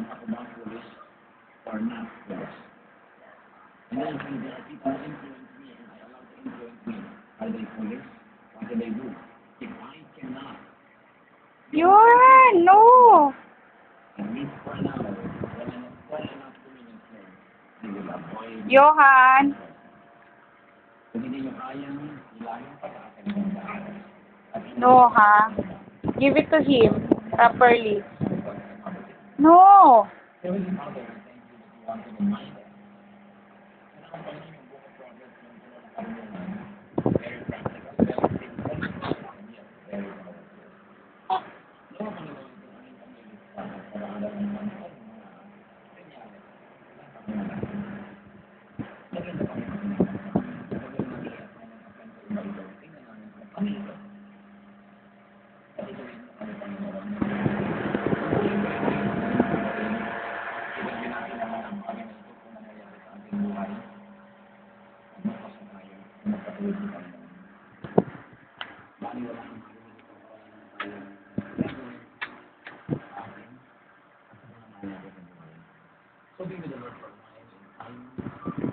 question, ako ba foolish or not foolish? And then when there are people who influence me and I allow to influence me, are they foolish? What do they do? If I cannot, Yun! No! at least for now, when I'm well enough to minister, I will avoid. Johan! Kung hindi nyo kayang ilalim pa sa akin ng daan. No, ha? Give it to him properly. No! There was another thing that you wanted to mind. And I'm telling you, book of Proverbs, very practical, very simple, yet very powerful. No one knows the only community para alam ng mga senyales. Maganda kami So be with the Lord for a while.